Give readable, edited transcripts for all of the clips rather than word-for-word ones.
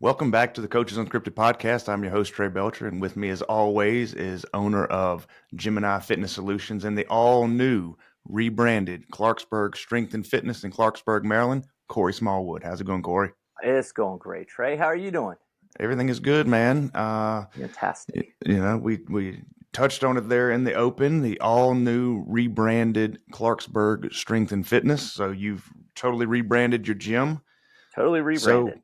Welcome back to the Coaches Unscripted podcast. I'm your host, Trey Belcher, and with me as always is owner of Fitness Solutions and the all-new rebranded Clarksburg Strength and Fitness in Clarksburg, Maryland, Corey Smallwood. How's it going, Corey? It's going great, Trey. How are you doing? Everything is good, man. Fantastic. We touched on it there in the open, the all-new rebranded Clarksburg Strength and Fitness. So you've totally rebranded your gym. Totally rebranded. So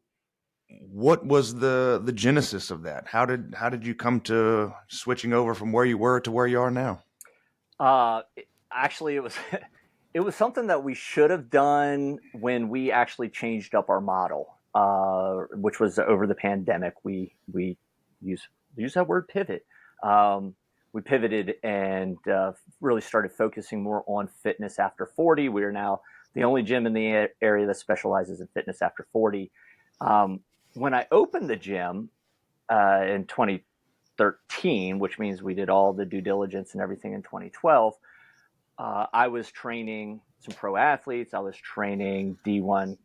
what was the genesis of that? How did you come to switching over from where you were to where you are now? Actually, it was it was something that we should have done when we actually changed up our model, which was over the pandemic. We use that word pivot. We pivoted and really started focusing more on fitness after 40. We are now the only gym in the area that specializes in fitness after 40. When I opened the gym in 2013, which means we did all the due diligence and everything in 2012, I was training some pro athletes. I was training D1,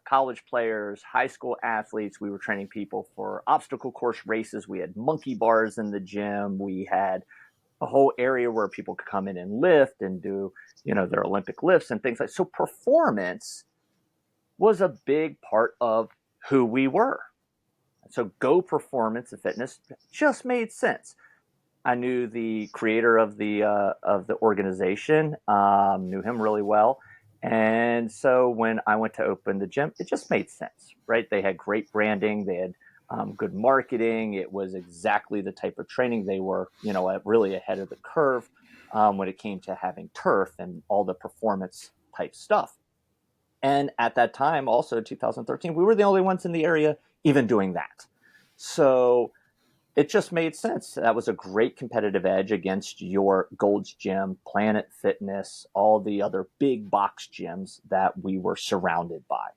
college players, high school athletes. We were training people for obstacle course races. We had monkey bars in the gym. We had a whole area where people could come in and lift and do, their Olympic lifts and things like that. So performance was a big part of who we were. So Go Performance and Fitness just made sense. I knew the creator of the organization, knew him really well. And so when I went to open the gym, it just made sense, right? They had great branding. They had good marketing. It was exactly the type of training. They were, really ahead of the curve when it came to having turf and all the performance type stuff. And at that time, also 2013, we were the only ones in the area even doing that. So it just made sense. That was a great competitive edge against your Gold's Gym, Planet Fitness, all the other big box gyms that we were surrounded by.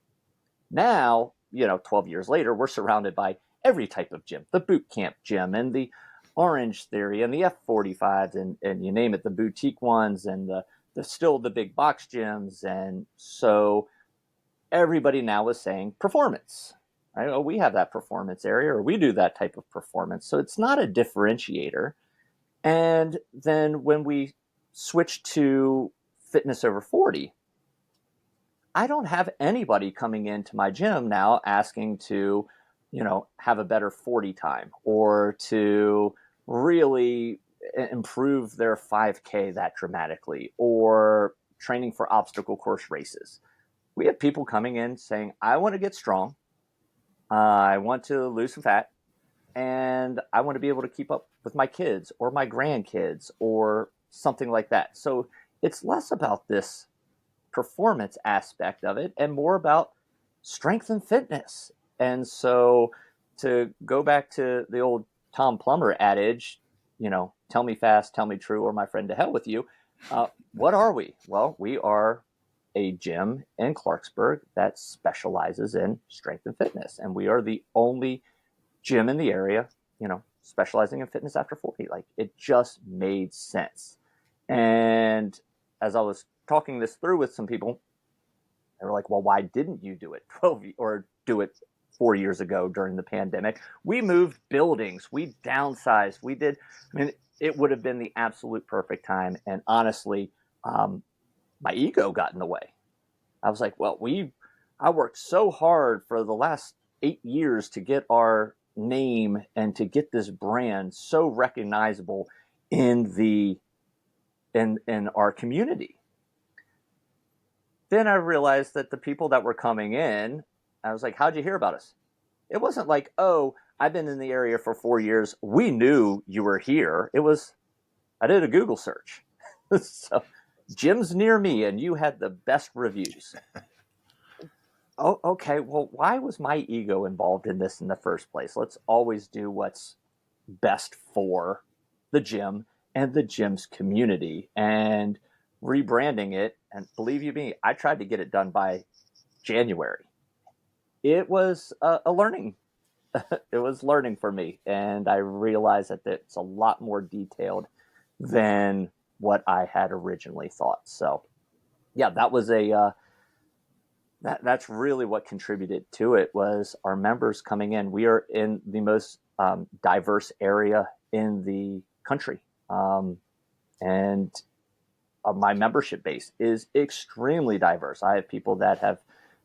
Now, 12 years later, we're surrounded by every type of gym, the boot camp gym and the Orange Theory and the F45s and you name it, the boutique ones and the still the big box gyms. And so everybody now is saying performance. Right? Oh, we have that performance area, or we do that type of performance. So it's not a differentiator. And then when we switch to fitness over 40, I don't have anybody coming into my gym now asking to, have a better 40 time or to really improve their 5K that dramatically or training for obstacle course races. We have people coming in saying, I want to get strong. I want to lose some fat, and I want to be able to keep up with my kids or my grandkids or something like that. So it's less about this performance aspect of it and more about strength and fitness. And so to go back to the old Tom Plummer adage, tell me fast, tell me true, or my friend to hell with you. What are we? Well, we are a gym in Clarksburg that specializes in strength and fitness. And we are the only gym in the area, specializing in fitness after 40. Like, it just made sense. And as I was talking this through with some people, they were like, well, why didn't you do it 12 or do it 4 years ago during the pandemic? We moved buildings, we downsized, it would have been the absolute perfect time. And honestly, my ego got in the way. I was like, well, I worked so hard for the last 8 years to get our name and to get this brand so recognizable in our community. Then I realized that the people that were coming in, I was like, how'd you hear about us? It wasn't like, oh, I've been in the area for 4 years. We knew you were here. It was, I did a Google search. So, gyms near me, and you had the best reviews. Oh, okay. Well, why was my ego involved in this in the first place? Let's always do what's best for the gym and the gym's community. And rebranding it, and believe you me, I tried to get it done by January. It was a learning. It was learning for me, and I realized that it's a lot more detailed than what I had originally thought. So, yeah, that was That's really what contributed to it was our members coming in. We are in the most diverse area in the country. And my membership base is extremely diverse. I have people that have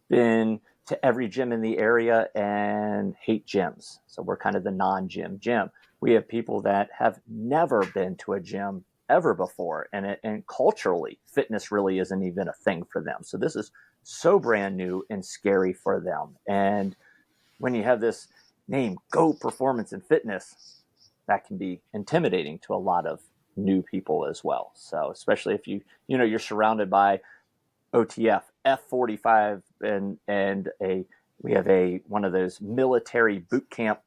been to every gym in the area and hate gyms. So we're kind of the non-gym gym. We have people that have never been to a gym ever before. And culturally, fitness really isn't even a thing for them. So this is so brand new and scary for them. And when you have this name, Go Performance and Fitness, that can be intimidating to a lot of new people as well. So especially if you're surrounded by OTF, F45, and we have one of those military boot camp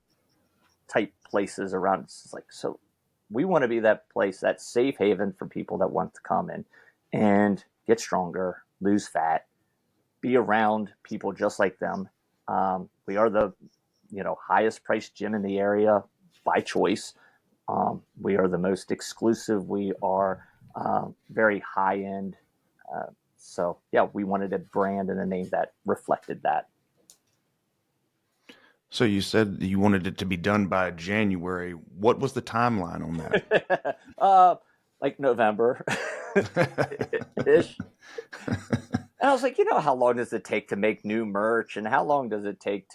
type places around. It's like, so we want to be that place, that safe haven for people that want to come in and get stronger, lose fat, be around people just like them. We are the highest priced gym in the area by choice. We are the most exclusive. We are very high end. So yeah, we wanted a brand and a name that reflected that. So you said you wanted it to be done by January. What was the timeline on that? Like November ish. And I was like, how long does it take to make new merch, and how long does it take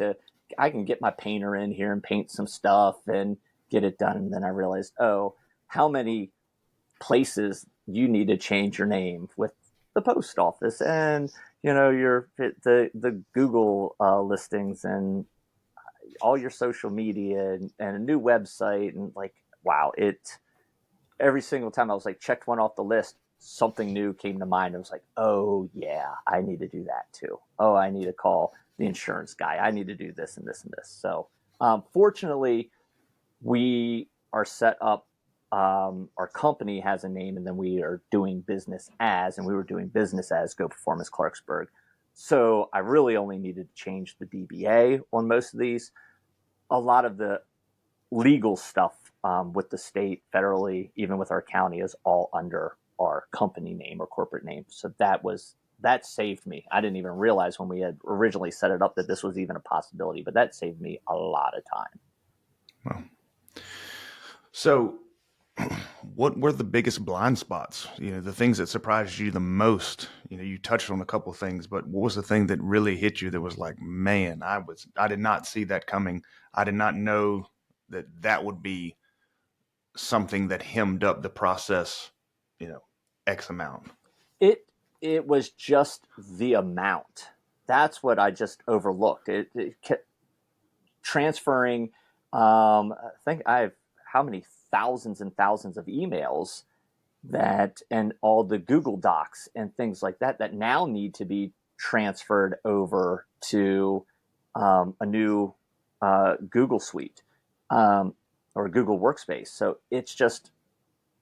I can get my painter in here and paint some stuff and get it done. And then I realized, how many places you need to change your name with the post office and the Google listings and all your social media and a new website. And like, wow, every single time I was like, checked one off the list, something new came to mind. I was like, oh yeah, I need to do that too. Oh, I need to call the insurance guy. I need to do this and this and this. So fortunately, we are set up. Our company has a name, and then we are doing business as, and we were doing business as Go Performance Clarksburg. So I really only needed to change the DBA on most of these. A lot of the legal stuff with the state, federally, even with our county, is all under our company name or corporate name. So that saved me. I didn't even realize when we had originally set it up that this was even a possibility, but that saved me a lot of time. Well, so what were the biggest blind spots? The things that surprised you the most. You touched on a couple of things, but what was the thing that really hit you that was like, man, I did not see that coming. I did not know that would be something that hemmed up the process, X amount. It was just the amount. That's what I just overlooked. It kept transferring. I think I have how many thousands and thousands of emails and all the Google Docs and things like that now need to be transferred over to a new Google Suite or Google Workspace. So it's just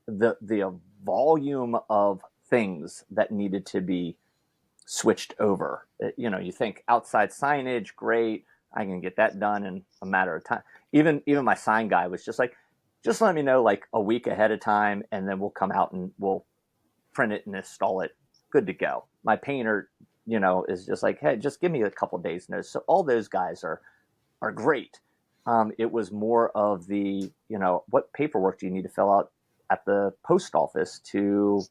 the volume of things that needed to be switched over. You think outside signage, great. I can get that done in a matter of time. Even my sign guy was just like, just let me know like a week ahead of time, and then we'll come out and we'll print it and install it. Good to go. My painter, is just like, hey, just give me a couple days notice. So all those guys are great. It was more of the, what paperwork do you need to fill out at the post office to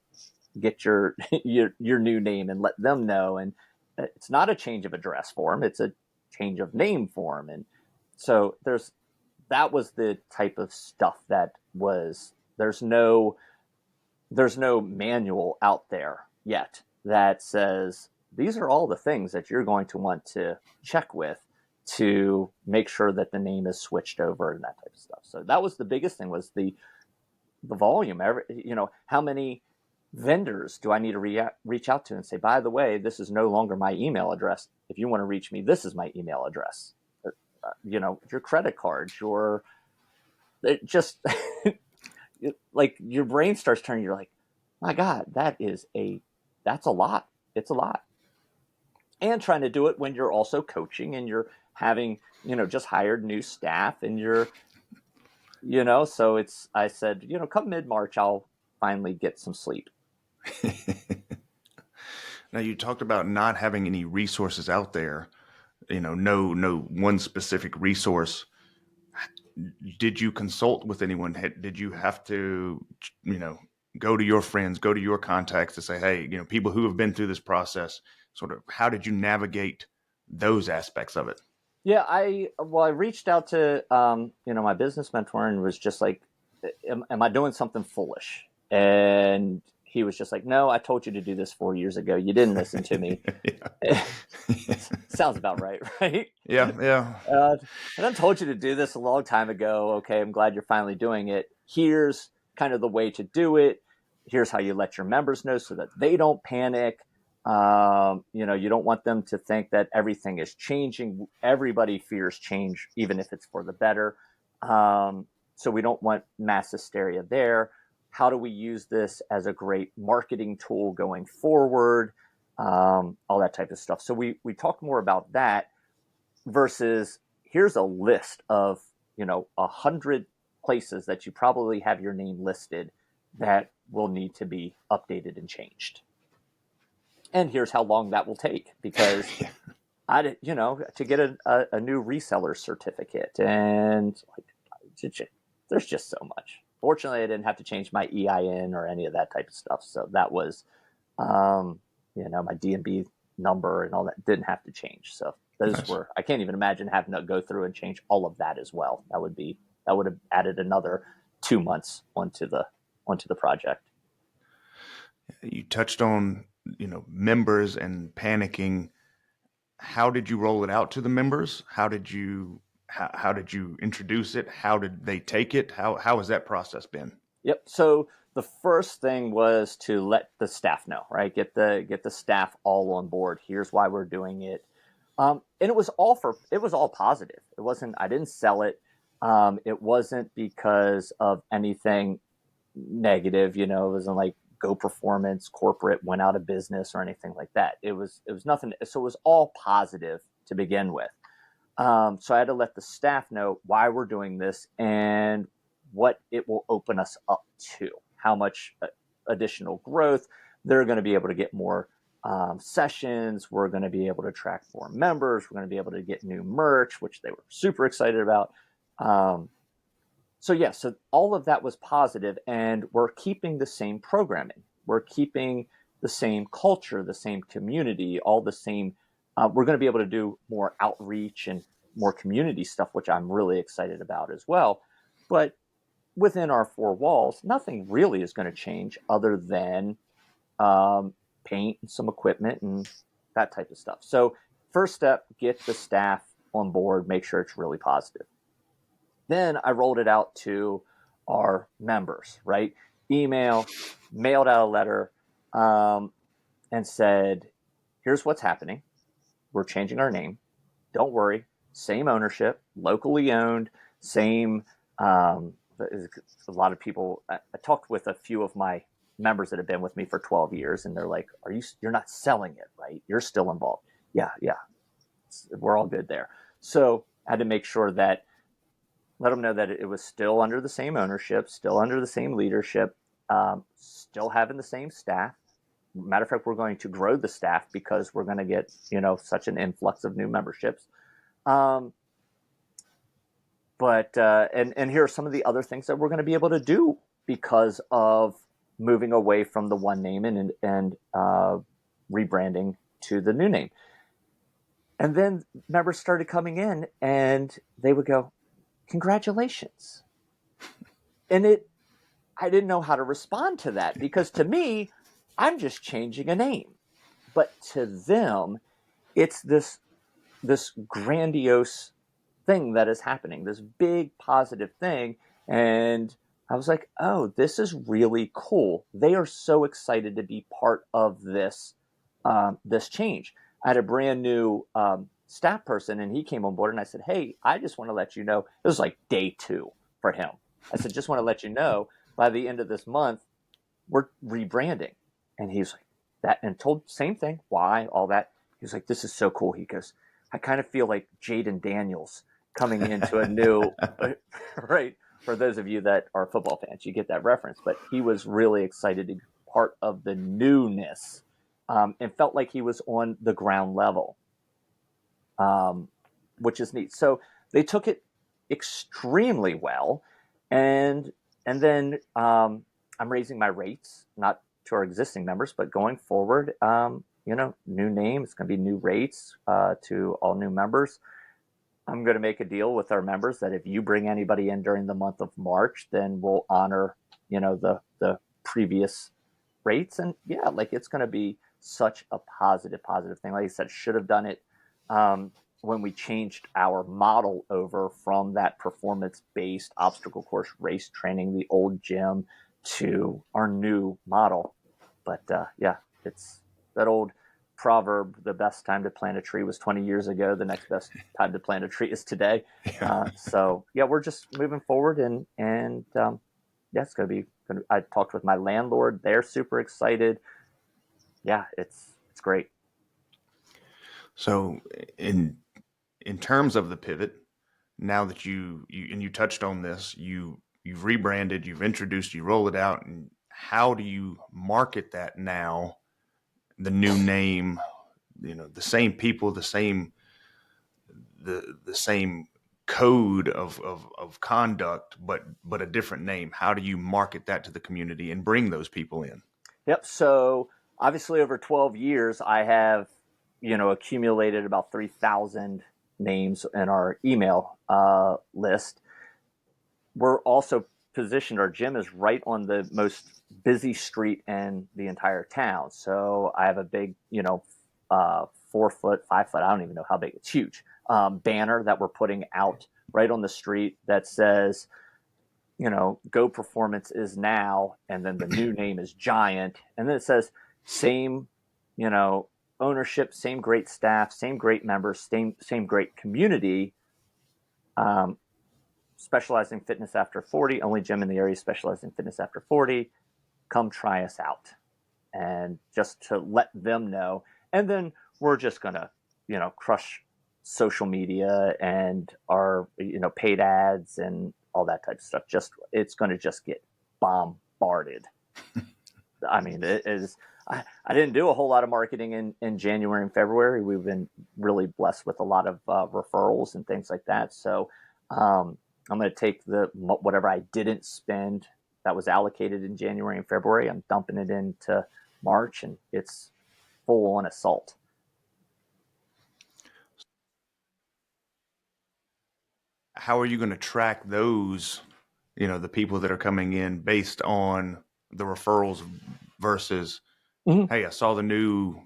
get your new name and let them know. And it's not a change of address form, it's a change of name form. And so that was the type of stuff that was, there's no manual out there yet that says these are all the things that you're going to want to check with to make sure that the name is switched over and that type of stuff. So that was the biggest thing, was the volume. How many vendors do I need to reach out to and say, by the way, this is no longer my email address. If you want to reach me, this is my email address. Your credit cards, it just like your brain starts turning. You're like, my God, that's a lot. It's a lot. And trying to do it when you're also coaching and you're having, just hired new staff and so I said, come mid-March, I'll finally get some sleep. Now, you talked about not having any resources out there, no one specific resource. Did you consult with anyone? Did you have to, you know, go to your friends, go to your contacts to say, hey, people who have been through this process, sort of, how did you navigate those aspects of it? Yeah, I reached out to my business mentor and was just like, am I doing something foolish? And he was just like, no, I told you to do this 4 years ago. You didn't listen to me. Yeah. Sounds about right, right? Yeah. Yeah. And I told you to do this a long time ago. Okay, I'm glad you're finally doing it. Here's kind of the way to do it. Here's how you let your members know so that they don't panic. You don't want them to think that everything is changing. Everybody fears change, even if it's for the better. So we don't want mass hysteria there. How do we use this as a great marketing tool going forward? All that type of stuff. So we talk more about that versus here's a list of 100 places that you probably have your name listed that will need to be updated and changed, and here's how long that will take because to get a new reseller certificate, and there's just so much. Fortunately, I didn't have to change my EIN or any of that type of stuff, so that was my DMB number and all that didn't have to change. So those Nice. were, I can't even imagine having to go through and change all of that as well. That would have added another 2 months onto the project. You touched on, members and panicking. How did you roll it out to the members? How did you introduce it? How did they take it? How has that process been? Yep. So the first thing was to let the staff know, right? Get the staff all on board. Here's why we're doing it. And it was all positive. It wasn't, I didn't sell it. It wasn't because of anything negative, it wasn't like Go Performance corporate went out of business or anything like that. It was nothing. So it was all positive to begin with. So I had to let the staff know why we're doing this and what it will open us up to, how much additional growth. They're going to be able to get more sessions. We're going to be able to attract more members. We're going to be able to get new merch, which they were super excited about. So all of that was positive, and we're keeping the same programming. We're keeping the same culture, the same community, all the same. We're going to be able to do more outreach and more community stuff, which I'm really excited about as well. But within our four walls, nothing really is going to change other than paint and some equipment and that type of stuff. So first step, get the staff on board, make sure it's really positive. Then I rolled it out to our members, right? Email, mailed out a letter, and said, here's what's happening. We're changing our name. Don't worry. Same ownership, locally owned, same. A lot of people, I talked with a few of my members that have been with me for 12 years, and they're like, you're not selling it, right? You're still involved. Yeah. We're all good there. So I had to make sure that, let them know that it was still under the same ownership, still under the same leadership, still having the same staff. Matter of fact, we're going to grow the staff because we're going to get, such an influx of new memberships. And here are some of the other things that we're going to be able to do because of moving away from the one name and rebranding to the new name. And then members started coming in and they would go, congratulations. And I didn't know how to respond to that because to me, I'm just changing a name. But to them, it's this grandiose thing that is happening, this big positive thing. And I was like, oh, this is really cool. They are so excited to be part of this change. I had a brand new staff person, and he came on board, and I said, hey, I just want to let you know, it was like day 2 for him. I said, just want to let you know, by the end of this month, we're rebranding. And he's like, that, and told same thing, why, all that. He was like, this is so cool. He goes, I kind of feel like Jaden Daniels coming into a new, right? For those of you that are football fans, you get that reference. But he was really excited to be part of the newness and felt like he was on the ground level, which is neat. So they took it extremely well, and then I'm raising my rates, not to our existing members, but going forward, new name. It's going to be new rates to all new members. I'm going to make a deal with our members that if you bring anybody in during the month of March, then we'll honor, the previous rates. And yeah, like it's going to be such a positive thing. Like I said, should have done it when we changed our model over from that performance-based obstacle course race training, the old gym, to our new model. But it's that old proverb, the best time to plant a tree was 20 years ago. The next best time to plant a tree is today. So we're just moving forward, and it's going to be. I talked with my landlord; they're super excited. Yeah, it's great. So in terms of the pivot, now that you touched on this, you've rebranded, you've introduced, you roll it out, and how do you market that now? The new name, the same people, the same code of conduct, but a different name. How do you market that to the community and bring those people in? Yep. So obviously, over 12 years, I have accumulated about 3,000 names in our email list. We're also positioned. Our gym is right on the most busy street in the entire town. So I have a big, 4 foot, 5 foot, I don't even know how big, it's huge, banner that we're putting out right on the street that says, Go Performance is now, and then the new name is Giant. And then it says same, ownership, same great staff, same great members, same great community. Specializing fitness after 40, only gym in the area specializing fitness after 40. Come try us out. And just to let them know. And then we're just going to, crush social media and our, paid ads and all that type of stuff. It's going to just get bombarded. I mean, it is. I didn't do a whole lot of marketing in January and February. We've been really blessed with a lot of referrals and things like that. So I'm going to take whatever I didn't spend that was allocated in January and February. I'm dumping it into March, and it's full on assault. How are you going to track those, the people that are coming in based on the referrals versus, hey, I saw the new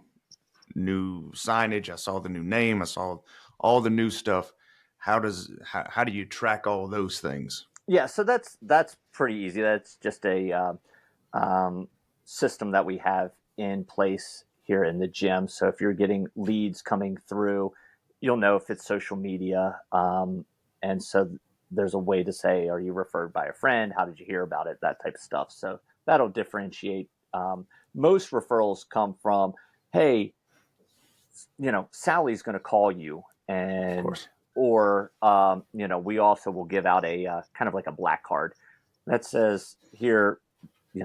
signage, I saw the new name, I saw all the new stuff. How do you track all those things? Yeah, so that's pretty easy. That's just a system that we have in place here in the gym. So if you're getting leads coming through, you'll know if it's social media. And so there's a way to say, are you referred by a friend? How did you hear about it? That type of stuff. So that'll differentiate. Most referrals come from, hey, Sally's going to call you, and or we also will give out a kind of like a black card that says here, you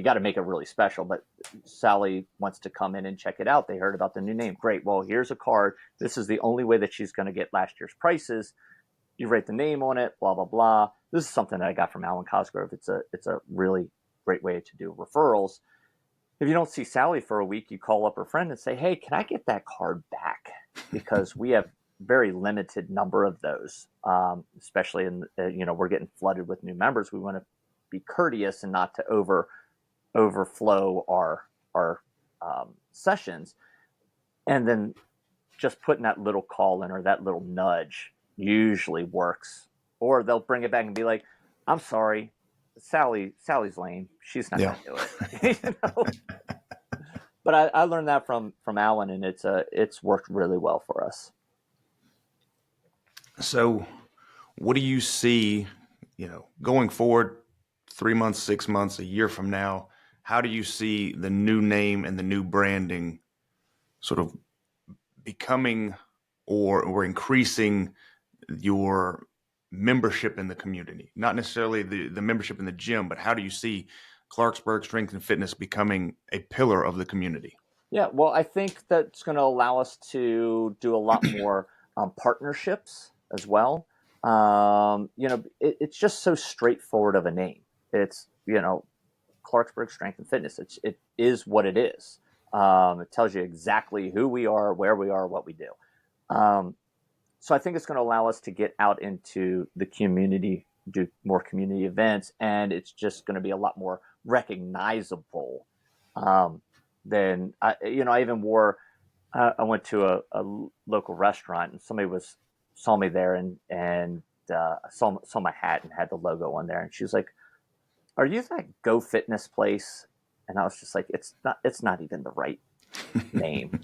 got to make it really special, but Sally wants to come in and check it out. They heard about the new name. Great. Well, here's a card. This is the only way that she's going to get last year's prices. You write the name on it, blah, blah, blah. This is something that I got from Alan Cosgrove. It's a really great way to do referrals. If you don't see Sally for a week, you call up her friend and say, hey, can I get that card back? Because we have very limited number of those, especially in, we're getting flooded with new members. We want to be courteous and not to overflow our sessions. And then just putting that little call in or that little nudge usually works. Or they'll bring it back and be like, I'm sorry, Sally's lame. She's not going to do it. But I learned that from Alan, and it's worked really well for us. So what do you see, going forward 3 months, 6 months, a year from now? How do you see the new name and the new branding sort of becoming or increasing your membership in the community? Not necessarily the membership in the gym, but how do you see Clarksburg Strength and Fitness becoming a pillar of the community? Yeah, well, I think that's going to allow us to do a lot more partnerships as well. It's just so straightforward of a name. It's, Clarksburg Strength and Fitness. It is what it is. It tells you exactly who we are, where we are, what we do. So I think it's going to allow us to get out into the community, do more community events, and it's just going to be a lot more recognizable. Than I even wore. I went to a local restaurant, and somebody saw me there, and saw my hat and had the logo on there, and she was like, "Are you that Go Fitness place?" And I was just like, It's not even the right name."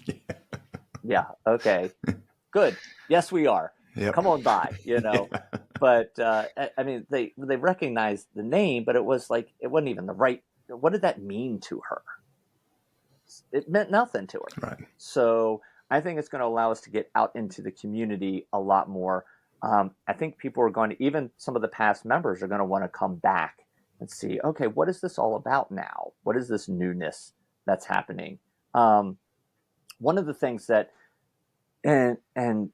Yeah. Okay. Good. Yes, we are. Yep. Come on by. Yeah. But I mean, they recognized the name, but it wasn't even the right. What did that mean to her? It meant nothing to her. Right. So I think it's going to allow us to get out into the community a lot more. I think people are going to, even some of the past members are going to want to come back and see, okay, what is this all about now? What is this newness that's happening? One of the things that, and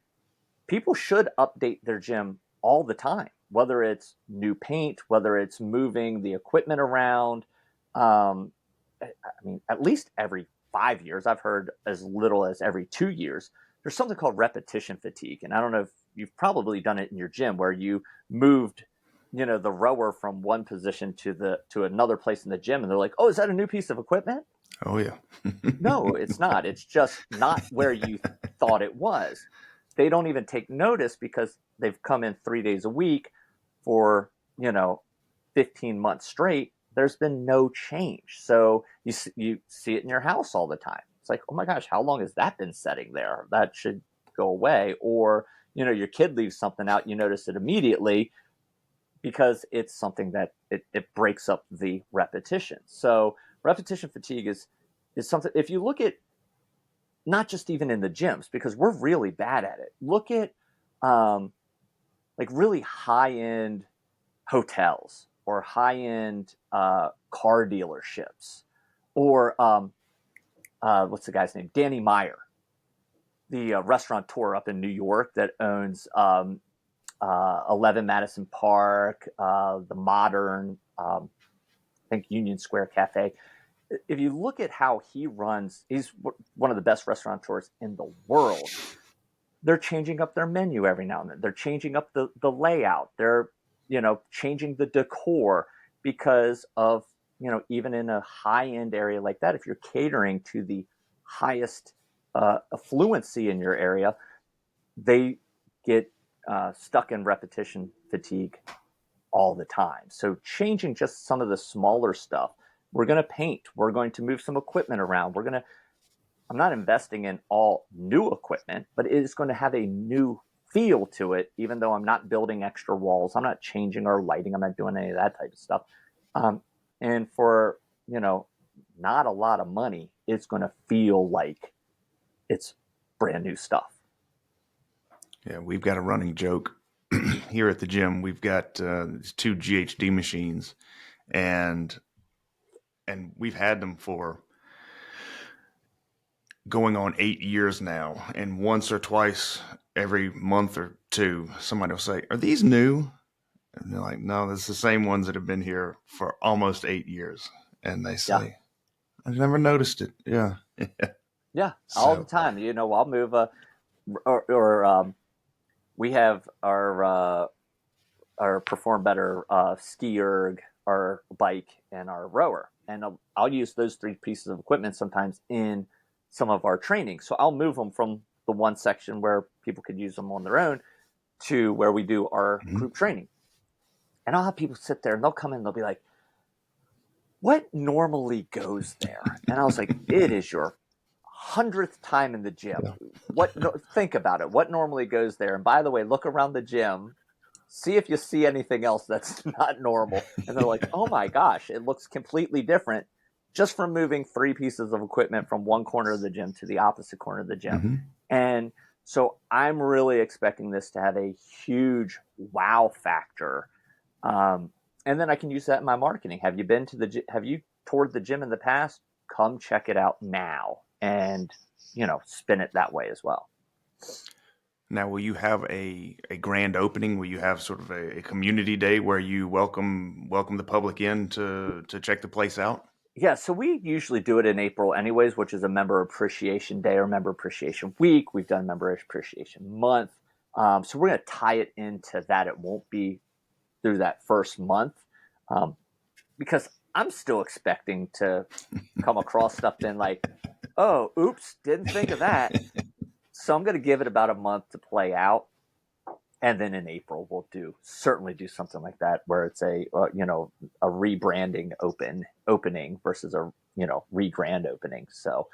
people should update their gym all the time, whether it's new paint, whether it's moving the equipment around. I mean, at least every 5 years. I've heard as little as every 2 years. There's something called repetition fatigue, and I don't know if you've probably done it in your gym where you moved, the rower from one position to another place in the gym, and they're like, "Oh, is that a new piece of equipment?" Oh yeah. No, it's not. It's just not where you thought it was. They don't even take notice because they've come in 3 days a week for 15 months straight. There's been no change. So you see it in your house all the time. It's like, oh my gosh, how long has that been sitting there? That should go away. Or, your kid leaves something out, you notice it immediately because it's something that it breaks up the repetition. So repetition fatigue is something, if you look at, not just even in the gyms, because we're really bad at it. Look at like really high-end hotels or high-end car dealerships, or what's the guy's name? Danny Meyer, the restaurateur up in New York that owns 11 Madison Park, the modern, I think Union Square Cafe. If you look at how he runs, he's one of the best restaurateurs in the world. They're changing up their menu every now and then. They're changing up the layout. They're changing the decor because of, even in a high-end area like that, if you're catering to the highest affluency in your area, they get stuck in repetition fatigue all the time. So changing just some of the smaller stuff. We're going to paint. We're going to move some equipment around. I'm not investing in all new equipment, but it is going to have a new feel to it, even though I'm not building extra walls. I'm not changing our lighting. I'm not doing any of that type of stuff. And for, not a lot of money, it's going to feel like it's brand new stuff. Yeah, we've got a running joke here at the gym. We've got these 2 GHD machines, and we've had them for going on 8 years now. And once or twice every month or two, somebody will say, "Are these new?" And they're like, "No, it's the same ones that have been here for almost 8 years." And they say, Yeah. "I've never noticed it." Yeah. Yeah, all the time. I'll move we have our Perform Better ski erg, our bike, and our rower, and I'll use those 3 pieces of equipment sometimes in some of our training. So I'll move them from the one section where people could use them on their own to where we do our group training. And I'll have people sit there and they'll come in and they'll be like, "What normally goes there?" And I was like, "It is your 100th time in the gym. Think about it. What normally goes there? And by the way, look around the gym, see if you see anything else that's not normal." And they're like, "Oh my gosh, it looks completely different just from moving 3 pieces of equipment from one corner of the gym to the opposite corner of the gym." Mm-hmm. And so I'm really expecting this to have a huge wow factor And then I can use that in my marketing. Have you toured the gym in the past? Come check it out now, and spin it that way as well. Now, will you have a grand opening? Will you have sort of a community day where you welcome the public in to check the place out? Yeah, so we usually do it in April anyways, which is a member appreciation day or member appreciation week. We've done member appreciation month. So we're going to tie it into that. It won't be through that first month, because I'm still expecting to come across stuff and like, oh, oops, didn't think of that. So I'm going to give it about a month to play out. And then in April, we'll certainly do something like that where it's a rebranding opening versus a re-grand opening. So,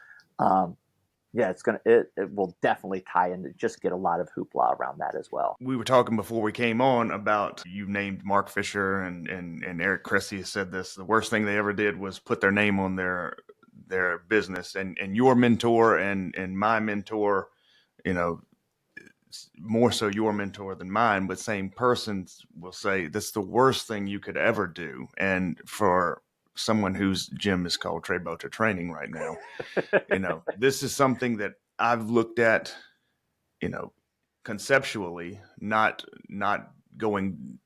yeah, it will definitely tie into, just get a lot of hoopla around that as well. We were talking before we came on about, you named Mark Fisher and Eric Cressy said this. The worst thing they ever did was put their name on their business, and your mentor and my mentor, more so your mentor than mine, but same persons will say that's the worst thing you could ever do. And for someone whose gym is called Trey Belcher Training right now, this is something that I've looked at, conceptually, not going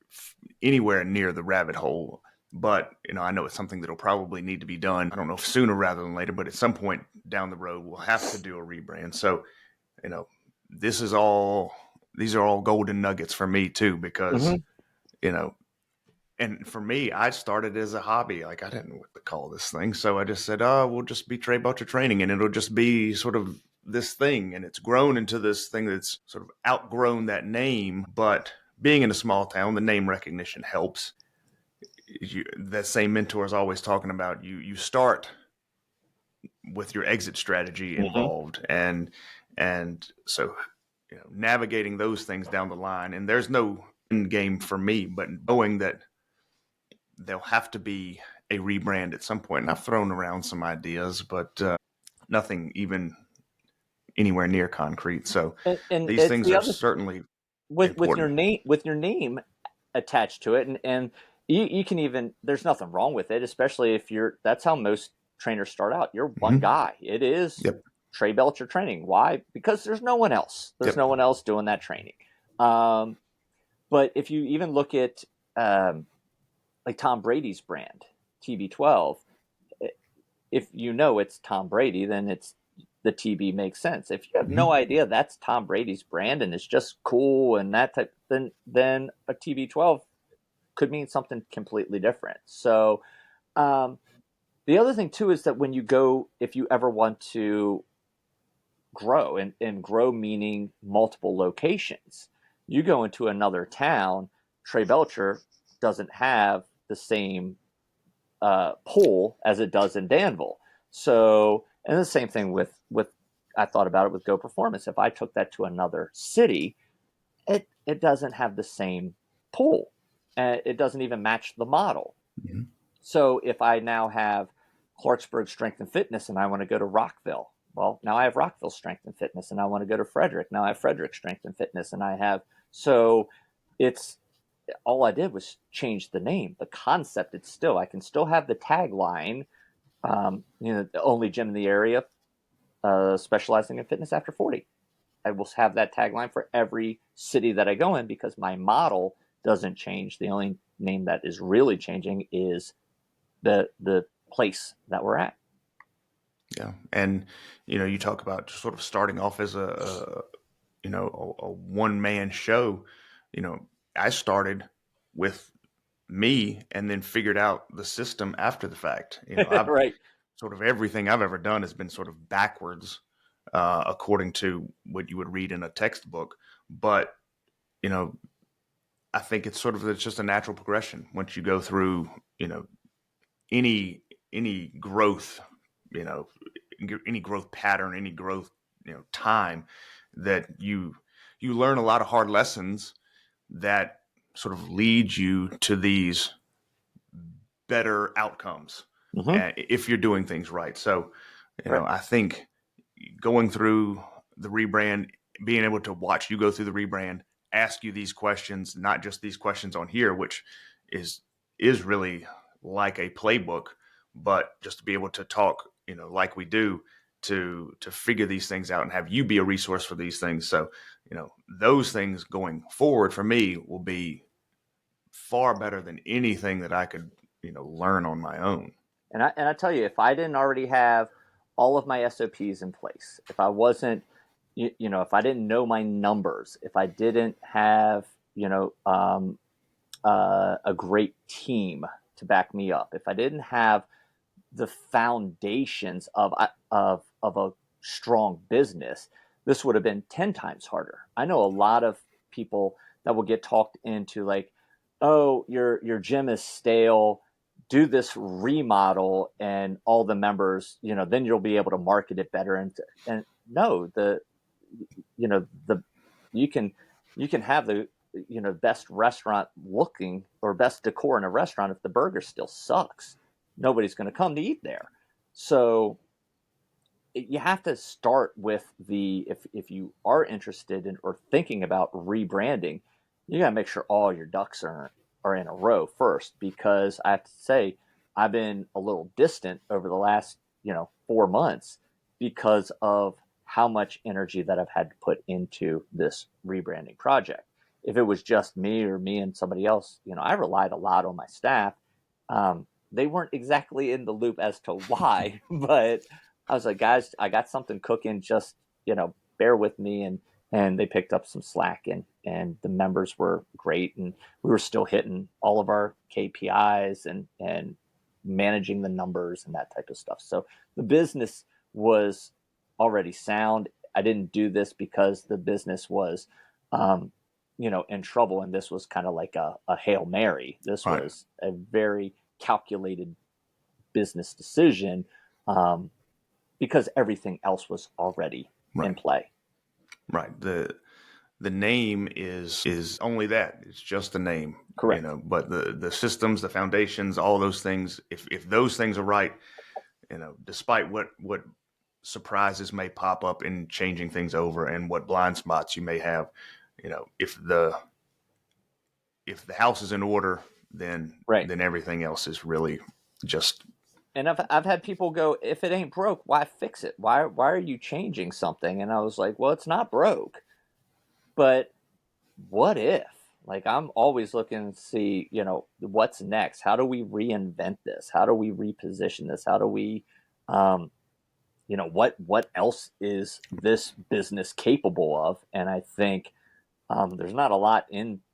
anywhere near the rabbit hole. But, I know it's something that'll probably need to be done. I don't know if sooner rather than later, but at some point down the road, we'll have to do a rebrand. So, these are all golden nuggets for me too, because, and for me, I started as a hobby. Like, I didn't know what to call this thing. So I just said, oh, we'll just be Trey Belcher Training, and it'll just be sort of this thing. And it's grown into this thing that's sort of outgrown that name. But being in a small town, the name recognition helps. That same mentor is always talking about, you start with your exit strategy involved. And so, navigating those things down the line, and there's no end game for me, but knowing that there'll have to be a rebrand at some point. And I've thrown around some ideas, but nothing even anywhere near concrete. So and these it's things the are other certainly with your important. name attached to it, and you can even, there's nothing wrong with it, especially if that's how most trainers start out. You're one guy. It is Yep. Trey Belcher Training. Why? Because there's no one else. There's Yep. no one else doing that training. But if you even look at like Tom Brady's brand, TB12, if it's Tom Brady, then the TB makes sense. If you have no idea that's Tom Brady's brand and it's just cool and that type, then a TB12 could mean something completely different. So the other thing too is that if you ever want to grow, and grow meaning multiple locations, you go into another town, Trey Belcher doesn't have the same pull as it does in Danville. So, and the same thing with I thought about it with Go Performance. If I took that to another city, it doesn't have the same pull. It doesn't even match the model. So if I now have Clarksburg Strength and Fitness and I want to go to Rockville, well, now I have Rockville Strength and Fitness, and I want to go to Frederick. Now I have Frederick Strength and Fitness, and so it's, all I did was change the name. The concept, I can still have the tagline, the only gym in the area specializing in fitness after 40. I will have that tagline for every city that I go in, because my model doesn't change. The only name that is really changing is the place that we're at. Yeah. And, you talk about just sort of starting off as a one-man show. I started with me and then figured out the system after the fact. I've Right. sort of everything I've ever done has been sort of backwards, according to what you would read in a textbook. But, I think it's just a natural progression once you go through, any growth, any growth pattern, any growth, time, that you learn a lot of hard lessons that sort of lead you to these better outcomes, if you're doing things right. So, Right. I think going through the rebrand, being able to watch you go through the rebrand, ask you these questions, not just these questions on here, which is is really like a playbook, but just to be able to talk, like we do, to figure these things out and have you be a resource for these things. So, those things going forward for me will be far better than anything that I could, learn on my own. And I tell you, if I didn't already have all of my SOPs in place, if I wasn't, if I didn't know my numbers, if I didn't have, a great team to back me up, if I didn't have the foundations of a strong business, this would have been 10 times harder. I know a lot of people that will get talked into like, oh, your gym is stale, do this remodel and all the members, then you'll be able to market it better. And no, the you can you can have the best restaurant looking or best decor in a restaurant. If the burger still sucks, nobody's going to come to eat there. So you have to start with if you are interested in or thinking about rebranding, you got to make sure all your ducks are in a row first, because I have to say I've been a little distant over the last 4 months because of how much energy that I've had to put into this rebranding project. If it was just me or me and somebody else, I relied a lot on my staff. They weren't exactly in the loop as to why, but I was like, guys, I got something cooking. Just bear with me, and they picked up some slack, and the members were great, and we were still hitting all of our KPIs and managing the numbers and that type of stuff. So the business was already sound. I didn't do this because the business was, in trouble, and this was kind of like a Hail Mary. This Right. was a very calculated business decision. Because everything else was already in Right. play. Right. The name is only that. It's just a name, Correct. but the systems, the foundations, all those things, if those things are right, despite what surprises may pop up in changing things over and what blind spots you may have, if the house is in order, then Right. then everything else is really just And I've had people go, if it ain't broke, why fix it? Why are you changing something? And I was like, well, it's not broke, but what if? Like, I'm always looking to see, what's next? How do we reinvent this? How do we reposition this? How do we, what else is this business capable of? And I think there's not a lot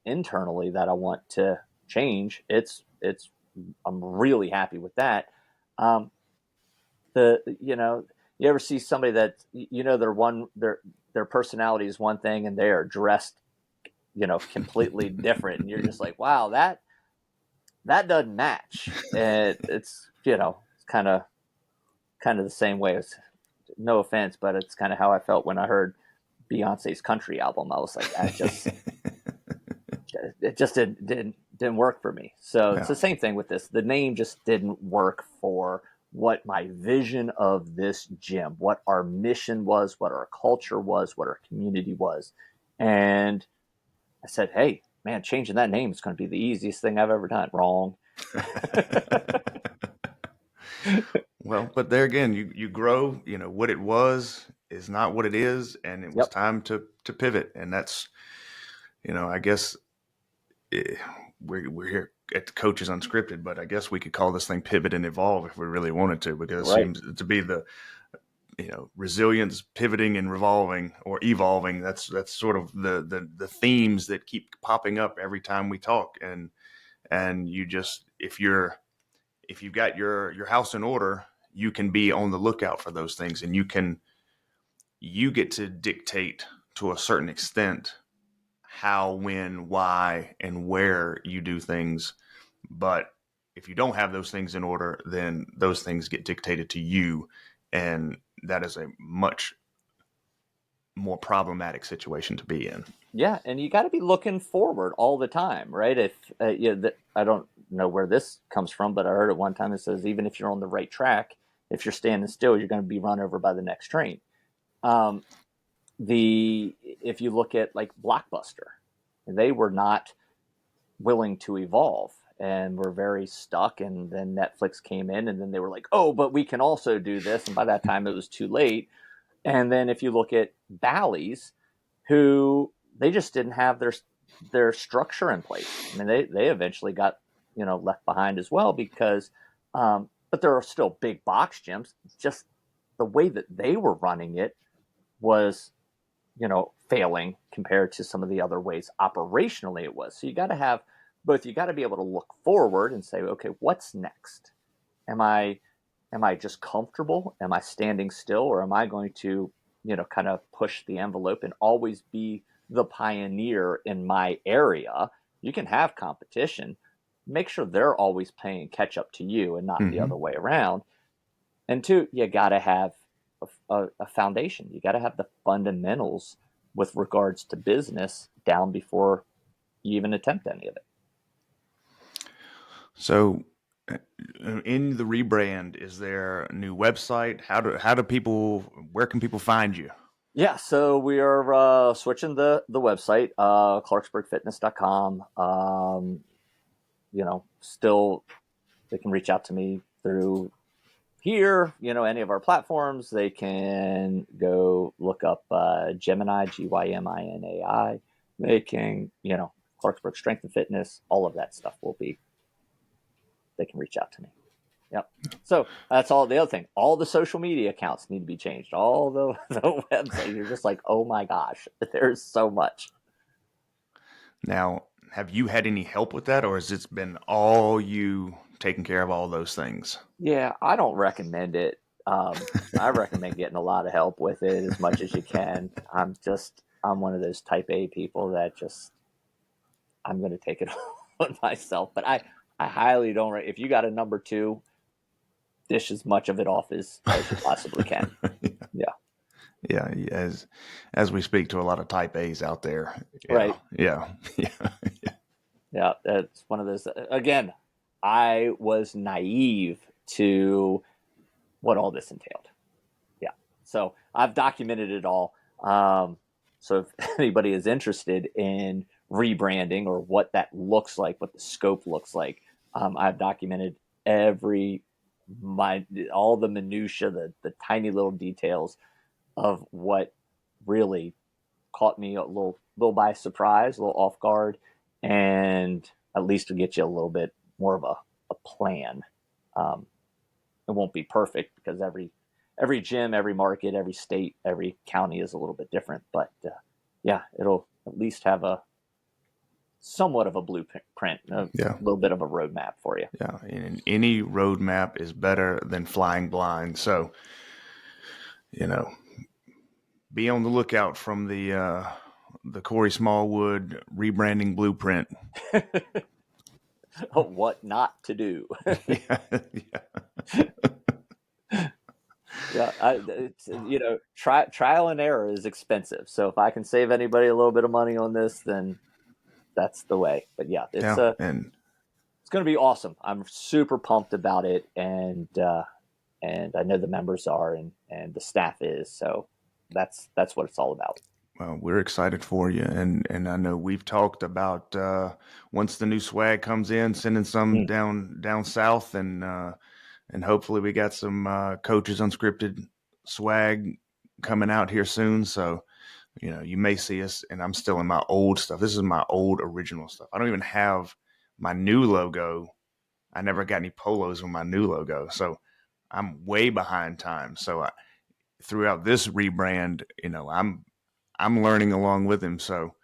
internally that I want to change. I'm really happy with that. Um, you ever see somebody that their personality is one thing and they are dressed completely different, and you're just like, wow, that doesn't match. And it's kind of the same way. As, no offense, but it's kind of how I felt when I heard Beyonce's country album. I was like, it just didn't work for me. So it's yeah. the same thing with this. The name just didn't work for what my vision of this gym, what our mission was, what our culture was, what our community was. And I said, hey, man, changing that name is going to be the easiest thing I've ever done. Wrong. Well, but there again, you grow. What it was is not what it is, and it was Yep. time to pivot. And that's, I guess eh, we're here at the Coaches Unscripted, but I guess we could call this thing pivot and evolve if we really wanted to, because it Right. seems to be the resilience, pivoting and revolving or evolving. That's sort of the themes that keep popping up every time we talk. And you just if you've got your house in order, you can be on the lookout for those things, and you get to dictate to a certain extent how, when, why, and where you do things. But if you don't have those things in order, then those things get dictated to you, and that is a much more problematic situation to be in. Yeah, and you got to be looking forward all the time, right? If I don't know where this comes from, but I heard it one time. It says even if you're on the right track, if you're standing still, you're going to be run over by the next train. Um, if you look at like Blockbuster, they were not willing to evolve, and were very stuck. And then Netflix came in, and then they were like, oh, but we can also do this. And by that time it was too late. And then if you look at Bally's, who they just didn't have their structure in place. I mean, they eventually got, left behind as well because, but there are still big box gyms. It's just the way that they were running it was, failing compared to some of the other ways operationally it was. So you got to have both. You got to be able to look forward and say, okay, what's next? Am I just comfortable? Am I standing still, or am I going to, kind of push the envelope and always be the pioneer in my area? You can have competition. Make sure they're always playing catch up to you and not the other way around. And two, you got to have a foundation. You got to have the fundamentals with regards to business down before you even attempt any of it. So in the rebrand, is there a new website? Where can people find you? Yeah, so we are switching the website, clarksburgfitness.com. Still they can reach out to me through here, any of our platforms. They can go look up Gemini, Gyminai. They can, Clarksburg Strength and Fitness, all of that stuff they can reach out to me. Yep. So that's all. The other thing, all the social media accounts need to be changed. All the websites, you're just like, oh my gosh, there's so much. Now, have you had any help with that, or has it been all you taking care of all those things? Yeah, I don't recommend it. I recommend getting a lot of help with it as much as you can. I'm one of those type A people that I'm going to take it on myself. But I highly don't. If you got a number two, dish as much of it off as you possibly can. Yeah. As we speak to a lot of type A's out there. Yeah, right. Yeah. That's one of those. Again, I was naive to what all this entailed. Yeah. So I've documented it all. So if anybody is interested in rebranding or what that looks like, what the scope looks like, I've documented all the minutia, the tiny little details of what really caught me a little by surprise, a little off guard, and at least to get you a little bit more of a plan. It won't be perfect because every gym, every market, every state, every county is a little bit different, but it'll at least have a somewhat of a blueprint, a little bit of a roadmap for you. Yeah, and any roadmap is better than flying blind. So, be on the lookout from the Corey Smallwood rebranding blueprint. What not to do. Trial and error is expensive. So if I can save anybody a little bit of money on this, then that's the way. But it's going to be awesome. I'm super pumped about it, and I know the members are, and the staff is. So that's what it's all about. Well, we're excited for you, and I know we've talked about once the new swag comes in, sending some down south, and hopefully we got some Coaches Unscripted swag coming out here soon. So you may see us, and I'm still in my old stuff. This is my old original stuff. I don't even have my new logo. I never got any polos with my new logo, so I'm way behind time. So throughout this rebrand, I'm learning along with him. So,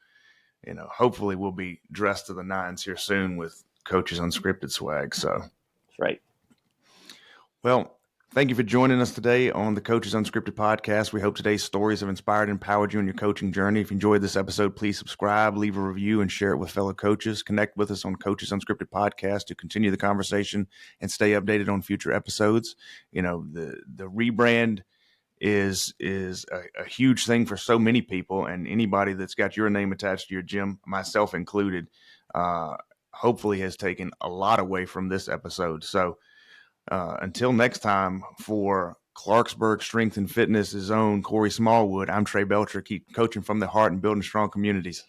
hopefully we'll be dressed to the nines here soon with Coaches Unscripted swag. So that's right. Well, thank you for joining us today on the Coaches Unscripted podcast. We hope today's stories have inspired and empowered you in your coaching journey. If you enjoyed this episode, please subscribe, leave a review, and share it with fellow coaches. Connect with us on Coaches Unscripted podcast to continue the conversation and stay updated on future episodes. The rebrand is a huge thing for so many people, and anybody that's got your name attached to your gym, myself included, hopefully has taken a lot away from this episode. So until next time, for Clarksburg Strength and Fitness's own Corey Smallwood, I'm Trey Belcher. Keep coaching from the heart and building strong communities.